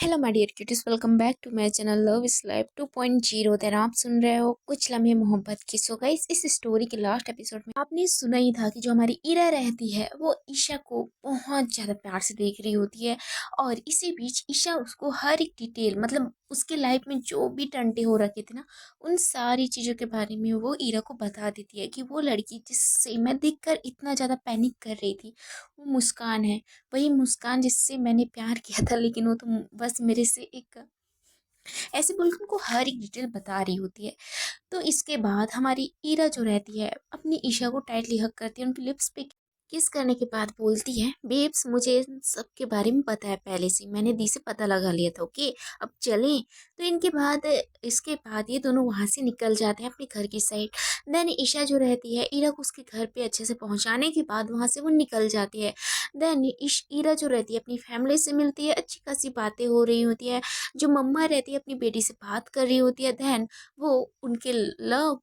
Hello my dear cuties, welcome back to my channel love is life 2.0। Then आप सुन रहे हो कुछ लम्हे मोहब्बत की। सो गाइस, इस स्टोरी के लास्ट एपिसोड में आपने सुना ही था कि जो हमारी इरा रहती है वो ईशा को बहुत ज्यादा प्यार से देख रही होती है। और इसी बीच ईशा उसको हर एक डिटेल, मतलब उसके लाइफ में जो भी टंटे हो रखे थे ना, उन सारी चीजों के बारे में वो इरा को बता देती है कि वो लड़की जिससे मैं देखकर इतना ज्यादा पैनिक कर रही थी वो मुस्कान है। वही मुस्कान जिससे मैंने प्यार किया था, लेकिन वो तो बस मेरे से एक ऐसे बोल के उनको हर एक डिटेल बता रही होती है। तो इसके बाद हमारी ईरा जो रहती है अपनी ईशा को टाइटली हग करती है, उनकी लिप्स पे किस करने के बाद बोलती है, बेब्स मुझे इन सब के बारे में पता है पहले से, मैंने दी से पता लगा लिया था। ओके, अब चलें। तो इनके बाद इसके बाद ये दोनों वहां से निकल जाते हैं अपने घर की साइड। देन ईशा जो रहती है ईरा को उसके घर पे अच्छे से पहुंचाने के बाद वहां से वो निकल जाती है। देन ईरा जो रहती है अपनी फैमिली से मिलती है, अच्छी खासी बातें हो रही होती है। जो मम्मा रहती है अपनी बेटी से बात कर रही होती है। देन वो उनके लव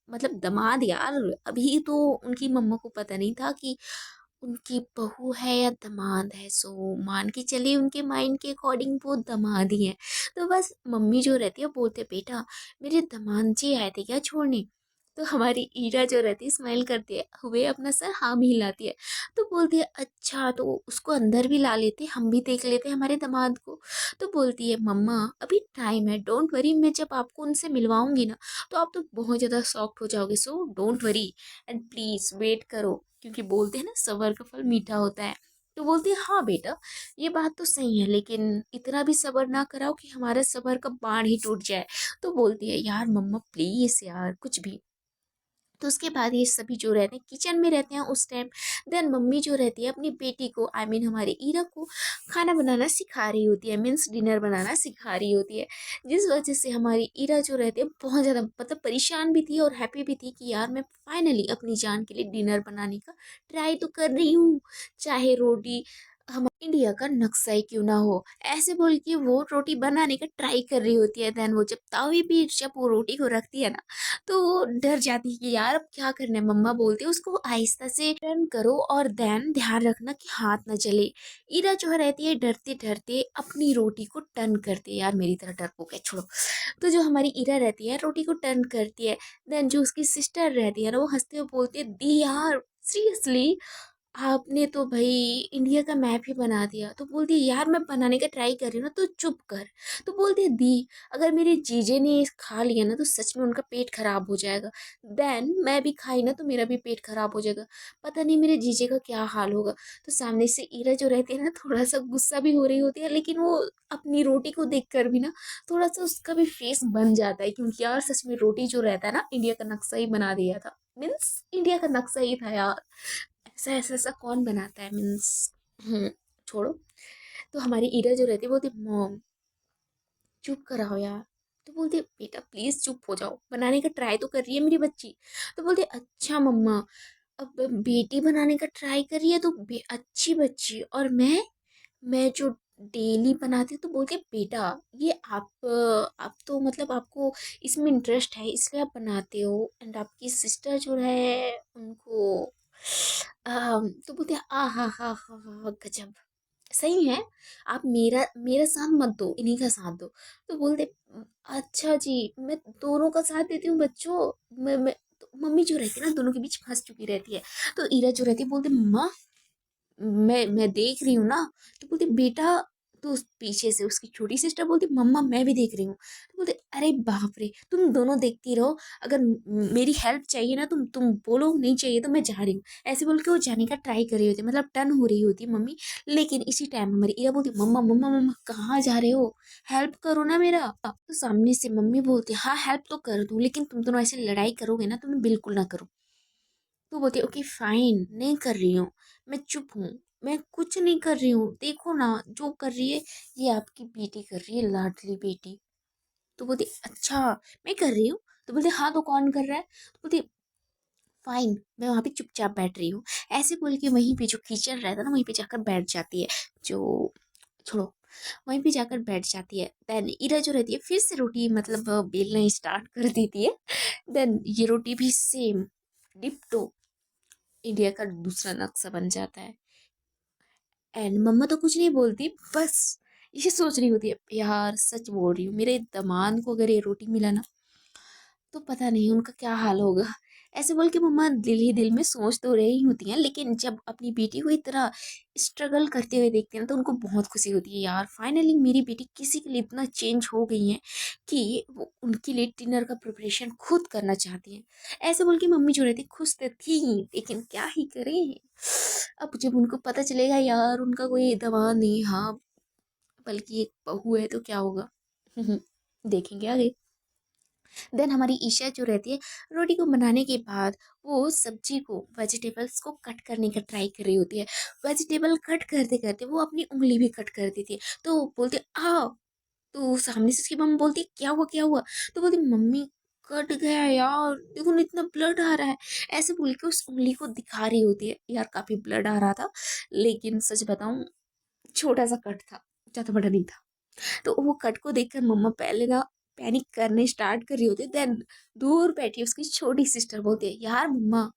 मतलब दामाद यार, अभी तो उनकी मम्मा को पता नहीं था कि उनकी बहू है या दामाद है। सो मान के चलिए उनके माइंड के अकॉर्डिंग वो दामाद ही है। तो बस मम्मी जो रहती है बोलते, बेटा मेरे दामाद जी आए थे क्या छोड़ने। तो हमारी ईरा जो रहती है स्माइल करती है हुए अपना सर हाँ भी हिलाती है। तो बोलती है अच्छा, तो उसको अंदर भी ला लेते, हम भी देख लेते हमारे दामाद को। तो बोलती है मम्मा अभी टाइम है, डोंट वरी, मैं जब आपको उनसे मिलवाऊंगी ना तो आप तो बहुत ज़्यादा शॉक्ड हो जाओगे। So don't worry and please wait करो, क्योंकि बोलते हैं ना सबर का फल मीठा होता है। तो बोलती है हाँ बेटा, ये बात तो सही है, लेकिन इतना भी सबर ना कराओ कि हमारा सबर का बांध ही टूट जाए। तो बोलती है यार मम्मा प्लीज़ यार कुछ भी। तो उसके बाद ये सभी जो रहते हैं किचन में रहते हैं उस टाइम। देन मम्मी जो रहती है अपनी बेटी को, आई मीन हमारी ईरा को खाना बनाना सिखा रही होती है, मीन्स डिनर बनाना सिखा रही होती है। जिस वजह से हमारी ईरा जो रहती है बहुत ज़्यादा मतलब परेशान भी थी और हैप्पी भी थी कि यार मैं फाइनली अपनी जान के लिए डिनर बनाने का ट्राई तो कर रही हूँ, चाहे रोटी हम इंडिया का नक्शा ही क्यों ना हो। ऐसे बोल के वो रोटी बनाने का ट्राई कर रही होती है। देन वो जब तवे पे जब वो रोटी को रखती है ना, तो वो डर जाती है कि यार अब क्या करना है। मम्मा बोलती है उसको आहिस्ता से टर्न करो और देन ध्यान रखना कि हाथ न जले। ईरा जो है रहती है डरते डरते अपनी रोटी को टर्न करती है, यार मेरी तरह डरपोक है छोड़ो। तो जो हमारी ईरा रहती है रोटी को टर्न करती है। देन जो उसकी सिस्टर रहती है ना वो हंसते हुए बोलती है दी यार सीरियसली आपने तो भाई इंडिया का मैप ही बना दिया। तो बोलती है यार मैं बनाने का ट्राई कर रही हूँ ना, तो चुप कर। तो बोलती है दी अगर मेरे जीजे ने खा लिया ना तो सच में उनका पेट खराब हो जाएगा। देन मैं भी खाई ना तो मेरा भी पेट खराब हो जाएगा, पता नहीं मेरे जीजे का क्या हाल होगा। तो सामने से ईरा जो रहती है ना थोड़ा सा गुस्सा भी हो रही होती है, लेकिन वो अपनी रोटी को देख कर भी ना थोड़ा सा उसका भी फेस बन जाता है, क्योंकि यार सच में रोटी जो रहता है ना इंडिया का नक्शा ही बना दिया था, मीन्स इंडिया का नक्शा ही था यार। ऐसा ऐसा ऐसा कौन बनाता है, मीन्स छोड़ो। तो हमारी ईरा जो रहती है बोलती मॉम चुप कराओ यार। तो बोलती बेटा प्लीज चुप हो जाओ, बनाने का ट्राई तो कर रही है मेरी बच्ची। तो बोलती अच्छा मम्मा, अब बेटी बनाने का ट्राई कर रही है तो अच्छी बच्ची, और मैं जो डेली बनाती हूँ। तो बोलती बेटा ये आप तो मतलब आपको इसमें इंटरेस्ट है इसलिए आप बनाते हो, एंड आपकी सिस्टर जो है उनको तो बोलते आ हा गजब सही है। आप मेरा मेरा साथ मत दो, इन्हीं का साथ दो। तो बोलते अच्छा जी मैं दोनों का साथ देती हूँ बच्चों। मैं तो मम्मी जो रहती है ना दोनों के बीच फंस चुकी रहती है। तो ईरा जो रहती है बोलती मम्मा मैं देख रही हूँ ना। तो बोलती बेटा, तो पीछे से उसकी छोटी सिस्टर बोलती मम्मा मैं भी देख रही हूँ। तो बोलते अरे बाप रे तुम दोनों देखती रहो, अगर मेरी हेल्प चाहिए ना तुम बोलो, नहीं चाहिए तो मैं जा रही हूँ। ऐसे बोल के वो जाने का ट्राई कर रही होती है, मतलब टर्न हो रही होती है मम्मी। लेकिन इसी टाइम हमारी ईरा बोलती मम्मा मम्मा मम्मा कहाँ जा रहे हो, हेल्प करो ना मेरा। तो सामने से मम्मी बोलती हाँ हेल्प तो कर दूँ, लेकिन तुम दोनों ऐसे लड़ाई करोगे ना तो मैं बिल्कुल ना करूँ। तो बोलती ओके फाइन नहीं कर रही हूँ, मैं चुप हूँ, मैं कुछ नहीं कर रही हूँ, देखो ना जो कर रही है ये आपकी बेटी कर रही है, लाडली बेटी। तो बोलती अच्छा मैं कर रही हूँ। तो बोलते हाँ तो कौन कर रहा है। तो बोलती फाइन मैं वहाँ पे चुपचाप बैठ रही हूँ। ऐसे बोल के वहीं पे जो किचन रहता है ना वहीं पे जाकर बैठ जाती है। जो छोड़ो, वहीं पे जाकर बैठ जाती है। देन ईरा जो रहती है फिर से रोटी मतलब बेलना स्टार्ट कर देती है। देन ये रोटी भी सेम डिप्टो इंडिया का दूसरा नक्शा बन जाता है। एंड मम्मा तो कुछ नहीं बोलती, बस ये सोच रही होती है यार सच बोल रही हूँ, मेरे दामाद को अगर ये रोटी मिला ना तो पता नहीं उनका क्या हाल होगा। ऐसे बोल के मम्मा दिल ही दिल में सोच तो रही होती हैं, लेकिन जब अपनी बेटी को इतना स्ट्रगल करते हुए देखते हैं तो उनको बहुत खुशी होती है, यार फाइनली मेरी बेटी किसी के लिए इतना चेंज हो गई है कि वो उनके लिए डिनर का प्रिपरेशन खुद करना चाहती हैं। ऐसे बोल के मम्मी जो रहती खुश तो थी, लेकिन क्या ही करें। अब जब उनको पता चलेगा यार उनका कोई दामाद नहीं, हाँ बल्कि एक बहू है, तो क्या होगा। देखेंगे आगे। देन हमारी ईशा जो रहती है रोटी को बनाने के बाद वो सब्जी को वेजिटेबल्स को कट करने का ट्राई कर रही होती है। वेजिटेबल कट करते करते वो अपनी उंगली भी कट कर देती है, तो बोलते आ, तो सामने से उसकी मम्मी बोलती है क्या हुआ क्या हुआ, तो बोलती मम्मी कट गया यार, देखो ना इतना ब्लड आ रहा है। ऐसे बोल के उस उंगली को दिखा रही होती है, यार काफी ब्लड आ रहा था, लेकिन सच बताऊं छोटा सा कट था, ज्यादा बड़ा नहीं था। तो वो कट को देखकर मम्मा पहले ना पैनिक करने स्टार्ट कर रही होती है। देन दूर बैठी उसकी छोटी सिस्टर बोलती है यार मम्मा,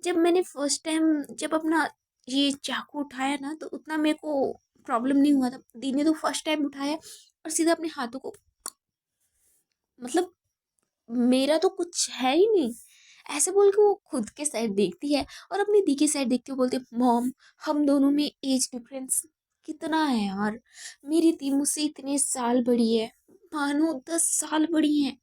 जब मैंने फर्स्ट टाइम जब अपना ये चाकू उठाया ना तो उतना मेरे को प्रॉब्लम नहीं हुआ था, दी ने तो फर्स्ट टाइम उठाया और सीधा अपने हाथों को, मतलब मेरा तो कुछ है ही नहीं। ऐसे बोल के वो खुद के साइड देखती है और अपनी दी की साइड देखती हुए बोलती है मॉम, हम दोनों में एज डिफरेंस कितना है यार, मेरी दी मुझसे इतने साल बड़ी है, मानो 10 साल बड़ी है,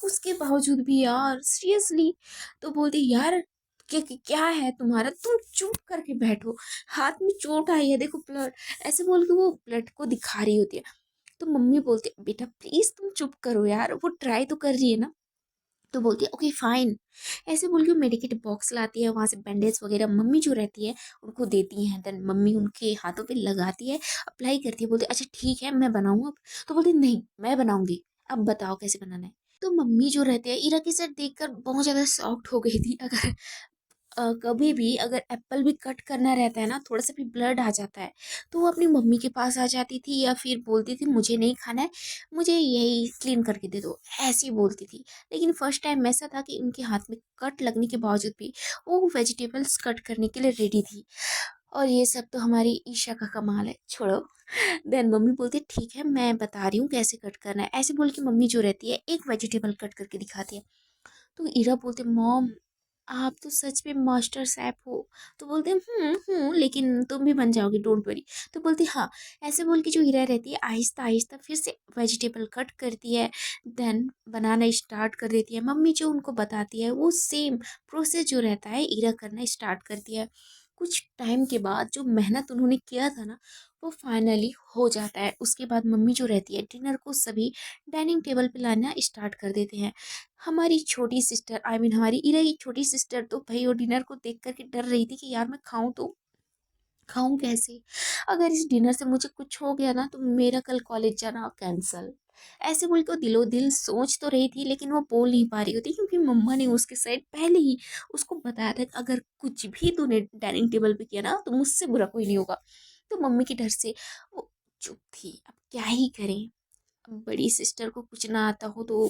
उसके बावजूद भी यार सीरियसली। तो बोलती यार क्या है तुम्हारा, तुम चुप करके बैठो, हाथ में चोट आई है देखो ब्लड। ऐसे बोल के वो ब्लड को दिखा रही होती है। तो मम्मी बोलती है बेटा प्लीज तुम चुप करो यार, वो ट्राई तो कर रही है ना। तो बोलती है ओके फाइन। ऐसे बोल के मेडिकेट बॉक्स लाती है, वहाँ से बैंडेज वगैरह मम्मी जो रहती है उनको देती हैं। देन मम्मी उनके हाथों पे लगाती है, अप्लाई करती है, बोलती है अच्छा ठीक है मैं बनाऊँ अब। तो बोलती है, नहीं मैं बनाऊंगी, अब बताओ कैसे बनाना है। तो मम्मी जो रहती है इरा की साइड देखकर बहुत ज़्यादा शॉक्ड हो गई थी। अगर कभी भी अगर एप्पल भी कट करना रहता है ना, थोड़ा सा भी ब्लड आ जाता है तो वो अपनी मम्मी के पास आ जाती थी या फिर बोलती थी मुझे नहीं खाना है, मुझे यही क्लीन करके दे दो, ऐसी बोलती थी। लेकिन फर्स्ट टाइम ऐसा था कि उनके हाथ में कट लगने के बावजूद भी वो वेजिटेबल्स कट करने के लिए रेडी थी। और ये सब तो हमारी ईशा का कमाल है, छोड़ो। देन मम्मी बोलती है ठीक है मैं बता रही हूँ कैसे कट करना है। ऐसे बोल के मम्मी जो रहती है एक वेजिटेबल कट करके दिखाती है। तो ईरा बोलते मॉम आप तो सच में मास्टर शेफ हो। तो बोलते हैं लेकिन तुम भी बन जाओगी डोंट वरी। तो बोलती हाँ। ऐसे बोल के जो हीरा रहती है आहिस्ता आहिस्ता फिर से वेजिटेबल कट करती है, देन बनाना स्टार्ट कर देती है। मम्मी जो उनको बताती है वो सेम प्रोसेस जो रहता है हीरा करना स्टार्ट करती है। कुछ टाइम के बाद जो मेहनत उन्होंने किया था ना वो फाइनली हो जाता है। उसके बाद मम्मी जो रहती है डिनर को सभी डाइनिंग टेबल पे लाना स्टार्ट कर देते हैं। हमारी छोटी सिस्टर आई मीन हमारी इरा की छोटी सिस्टर तो भाई वो डिनर को देख करके डर रही थी कि यार मैं खाऊं तो खाऊं कैसे, अगर इस डिनर से मुझे कुछ हो गया ना तो मेरा कल कॉलेज जाना कैंसल। ऐसे बोल के वो दिलो दिल सोच तो रही थी लेकिन वो बोल नहीं पा रही होती क्योंकि मम्मा ने उसके साइड पहले ही उसको बताया था कि अगर कुछ भी तूने डाइनिंग टेबल पे किया ना तो मुझसे बुरा कोई नहीं होगा। तो मम्मी के डर से वो चुप थी। अब क्या ही करें, अब बड़ी सिस्टर को कुछ ना आता हो तो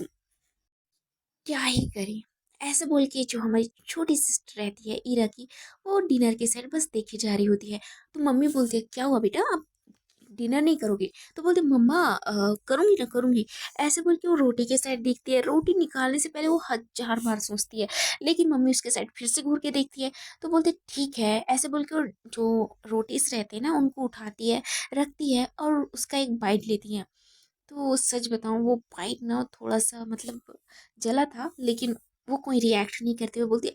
क्या ही करें। ऐसे बोल के जो हमारी छोटी सिस्टर रहती है ईरा की, वो डिनर के साइड बस देखे जा रही होती है। तो मम्मी बोलती है क्या हुआ बेटा आप डिनर नहीं करोगे। तो बोलते मम्मा करूंगी ना करूंगी। ऐसे बोल के वो रोटी के साइड देखती है, रोटी निकालने से पहले वो 1000 बार सोचती है, लेकिन मम्मी उसके साइड फिर से घूर के देखती है। तो बोलते ठीक है। ऐसे बोल के वो जो रोटीज रहते हैं ना उनको उठाती है, रखती है और उसका एक बाइट लेती है। तो सच बताऊं वो बाइट ना थोड़ा सा मतलब जला था, लेकिन वो कोई रिएक्ट नहीं करते हुए बोलती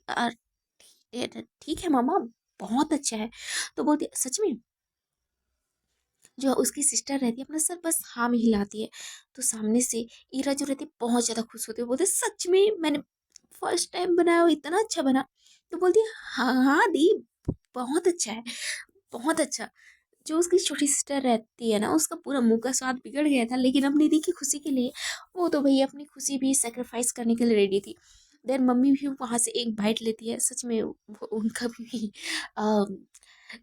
ठीक है मामा बहुत अच्छा है। तो बोलती सच में। जो उसकी सिस्टर रहती है अपना सर बस हाँ में हिलाती है। तो सामने से ईरा जो रहती है बहुत ज्यादा खुश होती है, बोलते सच में मैंने फर्स्ट टाइम बनाया, इतना अच्छा बना। तो बोलती है हाँ हाँ दी बहुत अच्छा है, बहुत अच्छा। जो उसकी छोटी सिस्टर रहती है ना उसका पूरा मुंह का स्वाद बिगड़ गया था, लेकिन अपनी दी की खुशी के लिए वो तो भैया अपनी खुशी भी सेक्रीफाइस करने के लिए रेडी थी। देन मम्मी भी वहां से एक बाइट लेती है, सच में उनका भी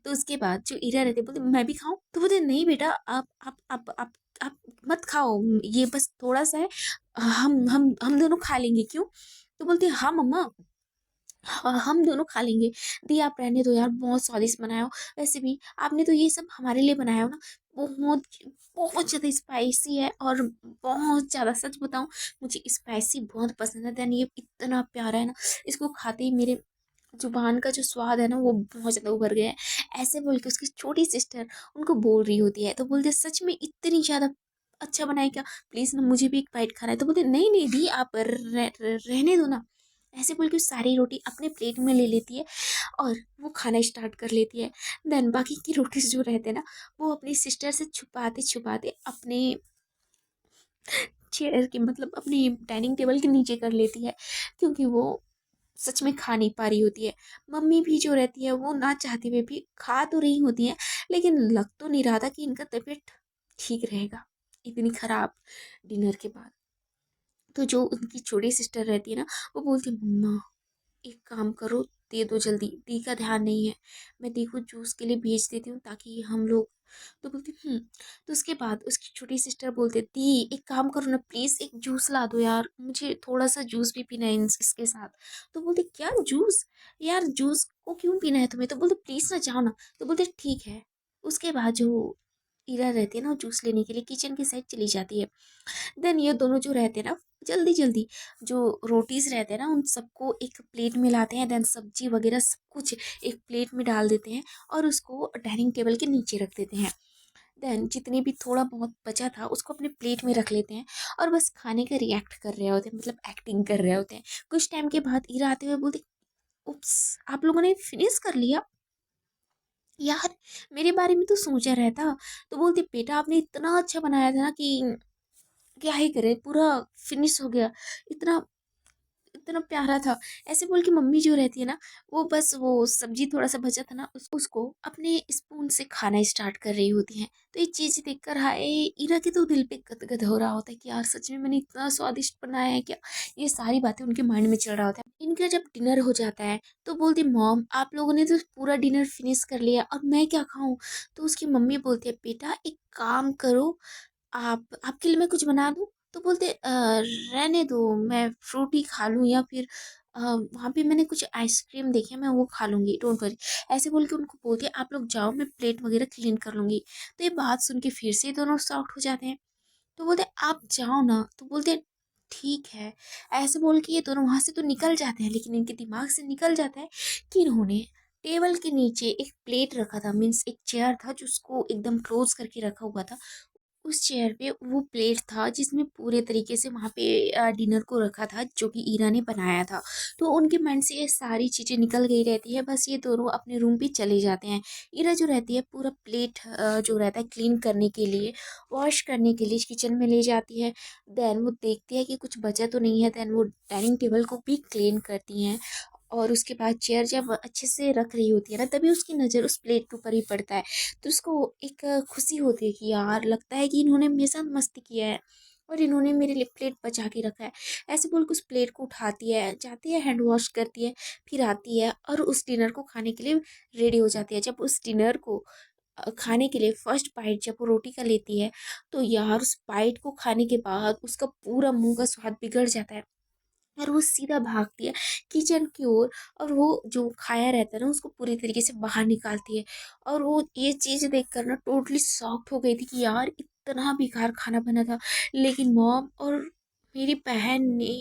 तो उसके बाद जो ईरा रहती है बोलती मैं भी खाऊं। तो बोलते नहीं बेटा आप मत खाओ, ये बस थोड़ा सा है, हम दोनों खा लेंगे क्यों। तो बोलते हाँ मम्मा, हाँ हम दोनों खा लेंगे। दी आप रहने दो यार बहुत स्वादिष्ट बनाया हो, वैसे भी आपने तो ये सब हमारे लिए बनाया हो ना, बहुत बहुत ज़्यादा स्पाइसी है और बहुत ज़्यादा, सच बताऊँ मुझे स्पाइसी बहुत पसंद है। देन ये इतना प्यारा है ना, इसको खाते ही मेरे जुबान का जो स्वाद है ना वो बहुत ज़्यादा उभर गया है। ऐसे बोल के उसकी छोटी सिस्टर उनको बोल रही होती है, तो बोलते सच में इतनी ज़्यादा अच्छा बनाए क्या, प्लीज़ ना मुझे भी एक बाइट खाना है। तो बोलते नहीं नहीं दी, आप रहने दो ना। ऐसे बोल के सारी रोटी अपने प्लेट में ले लेती है और वो खाना स्टार्ट कर लेती है। देन बाकी की रोटीज जो रहते हैं ना, वो अपनी सिस्टर से छुपाते छुपाते अपने चेयर के मतलब अपनी डाइनिंग टेबल के नीचे कर लेती है, क्योंकि वो सच में खा नहीं पा रही होती है। मम्मी भी जो रहती है वो ना चाहते हुए भी खा तो रही होती हैं, लेकिन लग तो नहीं रहा था कि इनका तबीयत ठीक रहेगा इतनी खराब डिनर के बाद। तो जो उनकी छोटी सिस्टर रहती है ना, वो बोलती है मम्मा एक काम करो, दे दो जल्दी, दी का ध्यान नहीं है, मैं दी को जूस के लिए भेज देती हूँ ताकि हम लोग। तो बोलती तो उसके बाद उसकी छोटी सिस्टर बोलते दी एक काम करो ना, प्लीज़ एक जूस ला दो यार, मुझे थोड़ा सा जूस भी पीना है इसके साथ। तो बोलते क्या जूस, यार जूस को क्यों पीना है तुम्हें, तो बोलते प्लीज़ ना जाओ ना। तो बोलते ठीक है। उसके बाद जो ईरा रहती है ना, वो जूस लेने के लिए किचन की साइड चली जाती है। देन ये दोनों जो रहते हैं ना, जल्दी जल्दी जो रोटीज रहते हैं ना उन सबको एक प्लेट में लाते हैं। देन सब्जी वगैरह सब कुछ एक प्लेट में डाल देते हैं और उसको डाइनिंग टेबल के नीचे रख देते हैं। देन जितनी भी थोड़ा बहुत बचा था उसको अपने प्लेट में रख लेते हैं और बस खाने का रिएक्ट कर रहे होते हैं, मतलब एक्टिंग कर रहे होते हैं। कुछ टाइम के बाद ईरा आते हुए बोलती उप्स, आप लोगों ने फिनिश कर लिया यार, मेरे बारे में तो सोचा रहता। तो बोलती बेटा आपने इतना अच्छा बनाया था ना कि क्या ही करे, पूरा फिनिश हो गया, इतना इतना प्यारा था। ऐसे बोल के मम्मी जो रहती है ना, वो बस वो सब्जी थोड़ा सा बचा था ना उसको अपने स्पून से खाना स्टार्ट कर रही होती हैं। तो ये चीज़ देखकर हाय, ईरा के तो दिल पे गदगद हो रहा होता है कि यार सच में मैंने इतना स्वादिष्ट बनाया है क्या। ये सारी बातें उनके माइंड में चल रहा होता है। इनका जब डिनर हो जाता है तो बोलती मॉम आप लोगों ने तो पूरा डिनर फिनिश कर लिया, अब मैं क्या खाऊं। तो उसकी मम्मी बोलती है बेटा एक काम करो, आप आपके लिए मैं कुछ बना दूँ? तो बोलते रहने दो, मैं फ्रूटी खा लूँ या फिर वहाँ पे मैंने कुछ आइसक्रीम देखी है, मैं वो खा लूँगी, डोंट वरी। ऐसे बोल के उनको बोलती है आप लोग जाओ, मैं प्लेट वगैरह क्लीन कर लूँगी। तो ये बात सुन के फिर से दोनों शॉक्ड हो जाते हैं। तो बोलते आप जाओ ना। तो बोलते ठीक है। ऐसे बोल के ये दोनों वहाँ से तो निकल जाते हैं, लेकिन इनके दिमाग से निकल जाता है कि इन्होंने टेबल के नीचे एक प्लेट रखा था, मीन्स एक चेयर था जो उसको एकदम क्लोज करके रखा हुआ था। उस चेयर पे वो प्लेट था जिसमें पूरे तरीके से वहाँ पे डिनर को रखा था जो कि ईरा ने बनाया था। तो उनके माइंड से ये सारी चीज़ें निकल गई रहती है, बस ये दोनों अपने रूम पे चले जाते हैं। ईरा जो रहती है पूरा प्लेट जो रहता है क्लीन करने के लिए, वॉश करने के लिए किचन में ले जाती है। देन वो देखती है कि कुछ बचा तो नहीं है, देन वो डाइनिंग टेबल को भी क्लीन करती हैं। और उसके बाद चेयर जब अच्छे से रख रही होती है ना, तभी उसकी नज़र उस प्लेट के ऊपर ही पड़ता है। तो उसको एक खुशी होती है कि यार लगता है कि इन्होंने मेरे साथ मस्ती किया है और इन्होंने मेरे लिए प्लेट बचा के रखा है। ऐसे बोल के उस प्लेट को उठाती है, जाती है हैंड वॉश करती है, फिर आती है और उस डिनर को खाने के लिए रेडी हो जाती है। जब उस डिनर को खाने के लिए फर्स्ट बाइट जब वो रोटी का लेती है, तो यार उस बाइट को खाने के बाद उसका पूरा मुंह का स्वाद बिगड़ जाता है और वो सीधा भागती है किचन की ओर। और वो जो खाया रहता है ना उसको पूरी तरीके से बाहर निकालती है। और वो ये चीज़ देखकर ना टोटली शॉक्ड हो गई थी कि यार इतना बेकार खाना बना था। लेकिन मॉम और मेरी बहन ने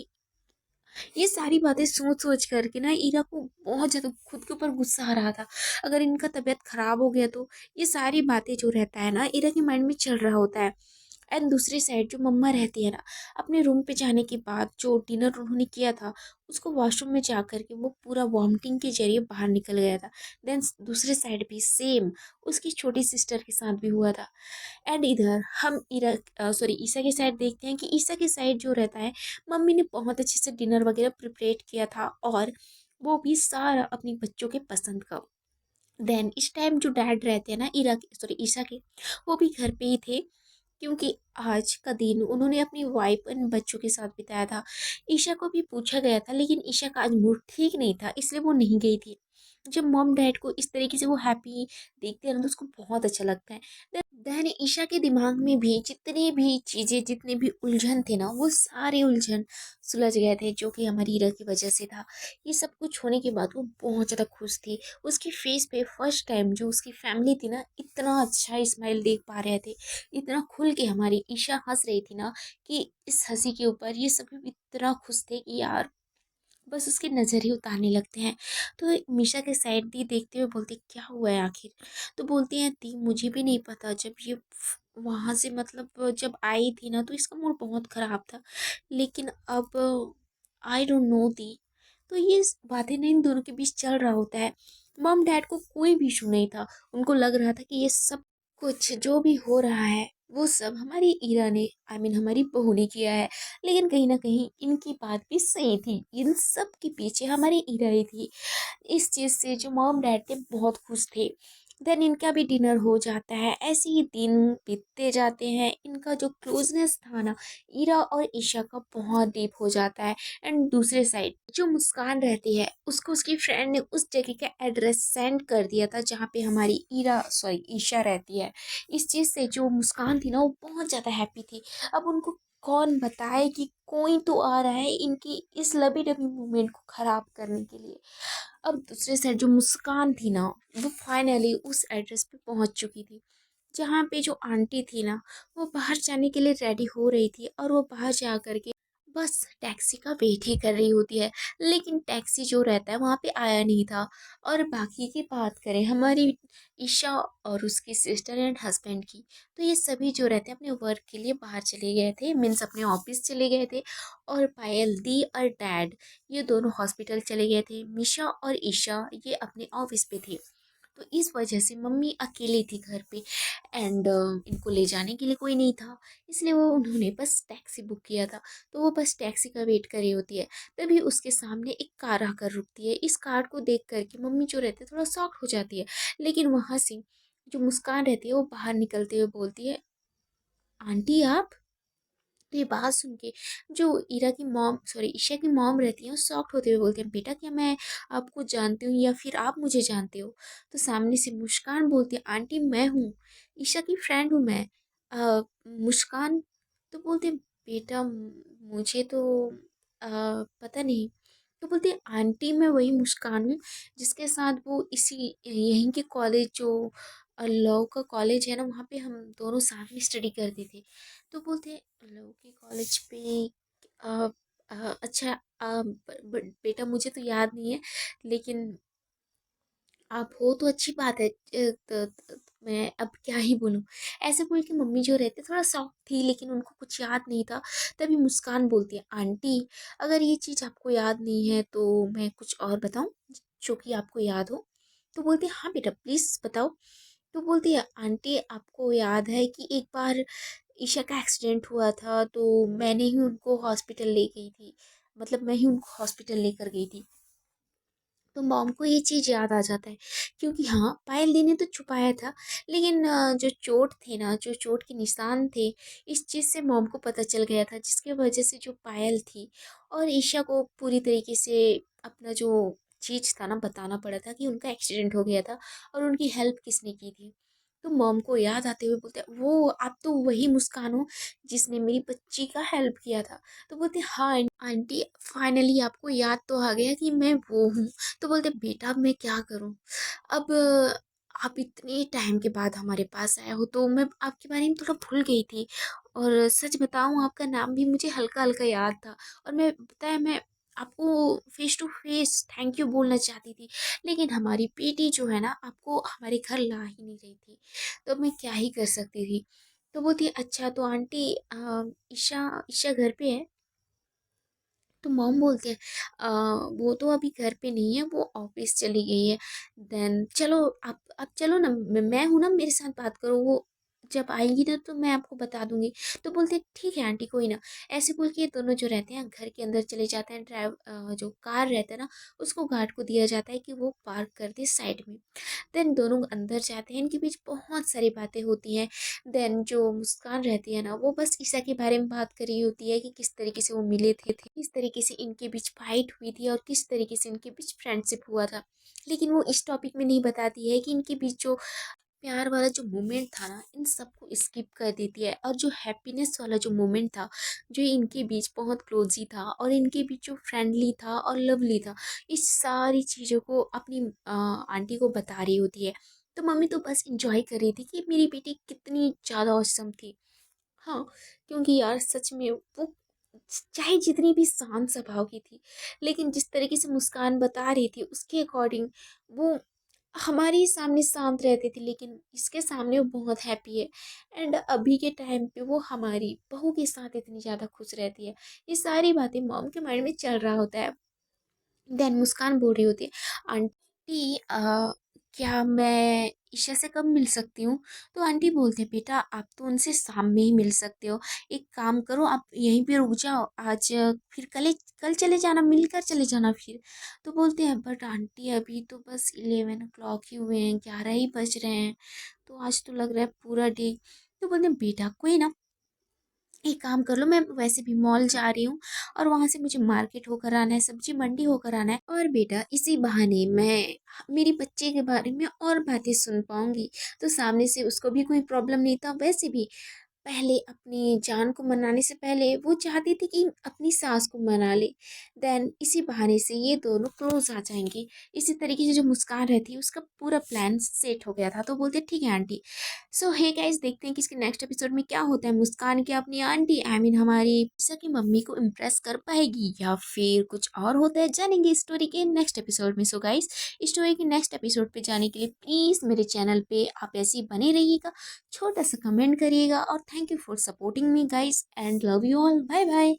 ये सारी बातें सोच सोच करके ना ईरा को बहुत ज़्यादा खुद के ऊपर गुस्सा आ रहा था। अगर इनका तबीयत खराब हो गया तो ये सारी बातें जो रहता है ना ईरा के माइंड में चल रहा होता है। एंड दूसरी साइड जो मम्मा रहती है ना, अपने रूम पे जाने के बाद जो डिनर उन्होंने किया था उसको वॉशरूम में जा कर के वो पूरा वॉमिटिंग के जरिए बाहर निकल गया था। देन दूसरे साइड भी सेम उसकी छोटी सिस्टर के साथ भी हुआ था। एंड इधर हम ईसा के साइड देखते हैं कि ईसा के साइड जो रहता है, मम्मी ने बहुत अच्छे से डिनर वगैरह प्रिपरेट किया था और वो भी सारा अपने बच्चों के पसंद का। देन इस टाइम जो डैड रहते हैं ना ईसा के, वो भी घर पे ही थे, क्योंकि आज का दिन उन्होंने अपनी वाइफ एंड बच्चों के साथ बिताया था। ईशा को भी पूछा गया था लेकिन ईशा का आज मूड ठीक नहीं था, इसलिए वो नहीं गई थी। जब मॉम डैड को इस तरीके से वो हैप्पी देखते हैं ना तो उसको बहुत अच्छा लगता है। देन ईशा के दिमाग में भी जितनी भी चीज़ें, जितने भी उलझन थे ना, वो सारे उलझन सुलझ गए थे, जो कि हमारी हीरा की वजह से था। ये सब कुछ होने के बाद वो बहुत ज़्यादा खुश थी। उसकी फेस पे फर्स्ट टाइम जो उसकी फैमिली थी ना, इतना अच्छा स्माइल देख पा रहे थे, इतना खुल के हमारी ईशा हंस रही थी ना, कि इस हंसी के ऊपर ये सभी इतना खुश थे कि यार बस उसकी नज़र ही उतारने लगते हैं। तो मीशा के साइड दी देखते हुए बोलती क्या हुआ है आखिर। तो बोलती हैं दी मुझे भी नहीं पता, जब ये वहाँ से मतलब जब आई थी ना तो इसका मूड बहुत ख़राब था, लेकिन अब आई डोंट नो दी। तो ये बातें ना इन दोनों के बीच चल रहा होता है। मम डैड को कोई भी इशू नहीं था। उनको लग रहा था कि ये सब कुछ जो भी हो रहा है वो सब हमारी ईरा ने, हमारी बहू ने किया है। लेकिन कहीं ना कहीं इनकी बात भी सही थी, इन सब के पीछे हमारी ईरा ही थी। इस चीज़ से जो मॉम डैड थे बहुत खुश थे। देन इनका भी डिनर हो जाता है, ऐसे ही दिन बीतते जाते हैं। इनका जो क्लोजनेस था ना ईरा और ईशा का, बहुत डीप हो जाता है। एंड दूसरे साइड जो मुस्कान रहती है उसको उसकी फ्रेंड ने उस जगह का एड्रेस सेंड कर दिया था जहाँ पे हमारी ईशा रहती है। इस चीज़ से जो मुस्कान थी ना वो बहुत ज़्यादा हैप्पी थी। अब उनको कौन बताए कि कोई तो आ रहा है इनकी इस लबी डबी मूवमेंट को खराब करने के लिए। अब दूसरे साइड जो मुस्कान थी ना, वो फाइनली उस एड्रेस पे पहुंच चुकी थी, जहाँ पे जो आंटी थी ना वो बाहर जाने के लिए रेडी हो रही थी, और वो बाहर जा करके बस टैक्सी का वेट ही कर रही होती है। लेकिन टैक्सी जो रहता है वहाँ पे आया नहीं था। और बाकी की बात करें हमारी ईशा और उसकी सिस्टर एंड हस्बैंड की, तो ये सभी जो रहते हैं अपने वर्क के लिए बाहर चले गए थे, मीन्स अपने ऑफिस चले गए थे। और पायल दी और डैड ये दोनों हॉस्पिटल चले गए थे। मिशा और ईशा ये अपने ऑफिस पे थे। तो इस वजह से मम्मी अकेली थी घर पे। एंड इनको ले जाने के लिए कोई नहीं था, इसलिए वो उन्होंने बस टैक्सी बुक किया था। तो वो बस टैक्सी का वेट कर रही होती है। तभी उसके सामने एक कार आकर रुकती है। इस कार को देख करके मम्मी जो रहती है थोड़ा शॉक हो जाती है। लेकिन वहाँ से जो मुस्कान रहती है वो बाहर निकलते हुए बोलती है आंटी आप। तो ये बात सुन के जो ईशा की मॉम रहती है वो शॉक्ड होते हुए बोलती है बेटा क्या मैं आपको जानती हूँ या फिर आप मुझे जानते हो। तो सामने से मुस्कान बोलती है आंटी मैं हूँ, ईशा की फ्रेंड हूँ मैं। मुस्कान तो बोलते बेटा मुझे तो पता नहीं। तो बोलती है आंटी मैं वही मुस्कान हूँ जिसके साथ वो इसी यहीं के कॉलेज जो लॉ का कॉलेज है ना वहाँ पे हम दोनों साथ में स्टडी करते थे। तो बोलते हैं लव के कॉलेज पे अ, अच्छा बेटा मुझे तो याद नहीं है, लेकिन आप हो तो अच्छी बात है। मैं अब क्या ही बोलूँ। ऐसे बोल के मम्मी जो रहते थोड़ा सॉफ्ट थी, लेकिन उनको कुछ याद नहीं था। तभी मुस्कान बोलती है आंटी अगर ये चीज़ आपको याद नहीं है तो मैं कुछ और बताऊँ जो कि आपको याद हो। तो बोलती है हाँ बेटा प्लीज़ बताओ। तो बोलती है आंटी आपको याद है कि एक बार ईशा का एक्सीडेंट हुआ था तो मैंने ही उनको हॉस्पिटल ले गई थी, मतलब मैं ही उनको हॉस्पिटल लेकर गई थी। तो मॉम को ये चीज़ याद आ जाता है, क्योंकि हाँ पायल दी ने तो छुपाया था, लेकिन जो चोट थे ना, जो चोट के निशान थे, इस चीज़ से मॉम को पता चल गया था, जिसके वजह से जो पायल थी और ईशा को पूरी तरीके से अपना जो चीज़ था ना बताना पड़ा था कि उनका एक्सीडेंट हो गया था और उनकी हेल्प किसने की थी। तो मॉम को याद आते हुए बोलते हैं वो आप तो वही मुस्कान हो जिसने मेरी बच्ची का हेल्प किया था। तो बोलते हाँ आंटी फाइनली आपको याद तो आ गया कि मैं वो हूँ। तो बोलते बेटा अब मैं क्या करूँ। अब आप इतने टाइम के बाद हमारे पास आए हो तो मैं आपके बारे में थोड़ा भूल गई थी, और सच बताऊँ आपका नाम भी मुझे हल्का हल्का याद था। और मैं आपको face to face thank you बोलना चाहती थी, लेकिन हमारी बेटी जो है ना आपको हमारे घर ला ही नहीं रही थी। तो मैं क्या ही कर सकती थी। तो बोलती अच्छा तो आंटी ईशा ईशा घर पे है। तो मॉम बोलते हैं वो तो अभी घर पे नहीं है, वो ऑफिस चली गई है। देन चलो आप चलो ना, मैं हूँ ना, मेरे साथ बात करो। वो जब आएगी ना तो मैं आपको बता दूंगी। तो बोलते हैं ठीक है आंटी कोई ना। ऐसे बोल के ये दोनों जो रहते हैं घर के अंदर चले जाते हैं। जो कार रहता है ना उसको गार्ड को दिया जाता है कि वो पार्क कर दे साइड में। देन दोनों अंदर जाते हैं, इनके बीच बहुत सारी बातें होती हैं। देन जो मुस्कान रहती है ना वो बस ईशा के बारे में बात कर रही होती है कि किस तरीके से वो मिले थे, किस तरीके से इनके बीच फाइट हुई थी और किस तरीके से इनके बीच फ्रेंडशिप हुआ था। लेकिन वो इस टॉपिक में नहीं बताती है कि इनके बीच जो प्यार वाला जो मोमेंट था ना इन सबको स्किप कर देती है, और जो हैप्पीनेस वाला जो मोमेंट था जो इनके बीच बहुत क्लोजी था और इनके बीच जो फ्रेंडली था और लवली था, इस सारी चीज़ों को अपनी आंटी को बता रही होती है। तो मम्मी तो बस इंजॉय कर रही थी कि मेरी बेटी कितनी ज़्यादा औसम थी। हाँ, क्योंकि यार सच में वो चाहे जितनी भी शांत स्वभाव की थी, लेकिन जिस तरीके से मुस्कान बता रही थी उसके अकॉर्डिंग वो हमारे सामने शांत रहती थी, लेकिन इसके सामने वो बहुत हैप्पी है। एंड अभी के टाइम पे वो हमारी बहू के साथ इतनी ज़्यादा खुश रहती है। ये सारी बातें मॉम के माइंड में चल रहा होता है। देन मुस्कान बोल रही होती है, आंटी क्या मैं ईशा से कब मिल सकती हूँ? तो आंटी बोलते हैं बेटा आप तो उनसे शाम में ही मिल सकते हो। एक काम करो आप यहीं पे रुक जाओ आज, फिर कल चले जाना, मिलकर चले जाना फिर। तो बोलते हैं बट आंटी अभी तो बस 11 o'clock ही हुए हैं, 11 ही बज रहे हैं, तो आज तो लग रहा है पूरा डे। तो बोलते हैं बेटा कोई ना, एक काम कर लो, मैं वैसे भी मॉल जा रही हूँ और वहां से मुझे मार्केट होकर आना है, सब्जी मंडी होकर आना है, और बेटा इसी बहाने मैं मेरी बच्चे के बारे में और बातें सुन पाऊंगी। तो सामने से उसको भी कोई प्रॉब्लम नहीं था। वैसे भी पहले अपनी जान को मनाने से पहले वो चाहती थी कि अपनी सास को मना ले। देन इसी बहाने से ये दोनों क्लोज आ जाएंगे। इसी तरीके से जो मुस्कान रहती है उसका पूरा प्लान सेट हो गया था। तो बोलते ठीक है आंटी। सो हे गाइस, देखते हैं कि इसके नेक्स्ट एपिसोड में क्या होता है। मुस्कान की अपनी आंटी हमारी ईशा की मम्मी को इम्प्रेस कर पाएगी या फिर कुछ और होता है, जानेंगे स्टोरी के नेक्स्ट एपिसोड में। सो गाइस, स्टोरी के नेक्स्ट एपिसोड पे जाने के लिए प्लीज मेरे चैनल पे आप ऐसे ही बने रहिएगा, छोटा सा कमेंट करिएगा, और thank you for supporting me guys and love you all, bye bye.